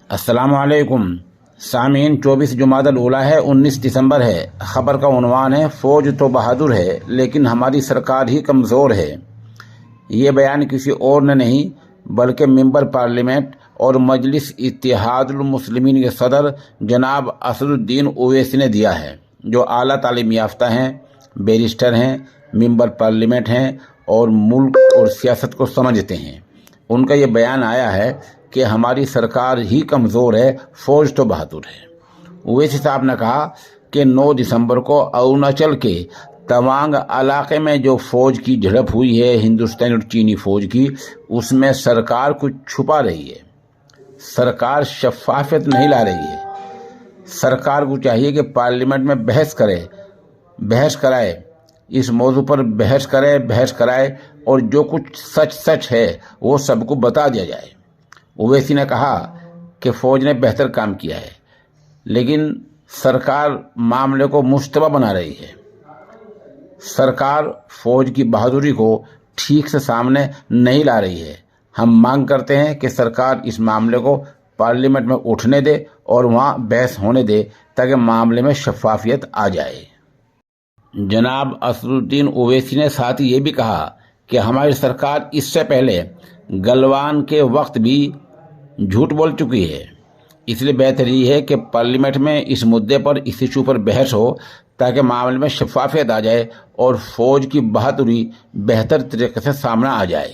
السلام علیکم سامعین، 24 جمادی الاولیٰ ہے، 19 دسمبر ہے۔ خبر کا عنوان ہے فوج تو بہادر ہے لیکن ہماری سرکار ہی کمزور ہے۔ یہ بیان کسی اور نے نہیں بلکہ ممبر پارلیمنٹ اور مجلس اتحاد المسلمین کے صدر جناب اسد الدین اویسی نے دیا ہے، جو اعلیٰ تعلیم یافتہ ہیں، بیرسٹر ہیں، ممبر پارلیمنٹ ہیں اور ملک اور سیاست کو سمجھتے ہیں۔ ان کا یہ بیان آیا ہے کہ ہماری سرکار ہی کمزور ہے، فوج تو بہادر ہے۔ اویسی صاحب نے کہا کہ 9 دسمبر کو اروناچل کے توانگ علاقے میں جو فوج کی جھڑپ ہوئی ہے، ہندوستانی اور چینی فوج کی، اس میں سرکار کچھ چھپا رہی ہے۔ سرکار شفافیت نہیں لا رہی ہے۔ سرکار کو چاہیے کہ پارلیمنٹ میں بحث کرائے، اس موضوع پر بحث کرائے اور جو کچھ سچ ہے وہ سب کو بتا دیا جائے۔ اویسی نے کہا کہ فوج نے بہتر کام کیا ہے لیکن سرکار معاملے کو مشتبہ بنا رہی ہے۔ سرکار فوج کی بہادری کو ٹھیک سے سامنے نہیں لا رہی ہے۔ ہم مانگ کرتے ہیں کہ سرکار اس معاملے کو پارلیمنٹ میں اٹھنے دے اور وہاں بحث ہونے دے تاکہ معاملے میں شفافیت آ جائے۔ جناب اسد الدین اویسی نے ساتھ ہی یہ بھی کہا کہ ہماری سرکار اس سے پہلے گلوان کے وقت بھی جھوٹ بول چکی ہے، اس لیے بہتر یہ ہے کہ پارلیمنٹ میں اس مدعے پر، اس ایشو پر بحث ہو تاکہ معاملے میں شفافیت آ جائے اور فوج کی بہادری بہتر طریقے سے سامنے آ جائے۔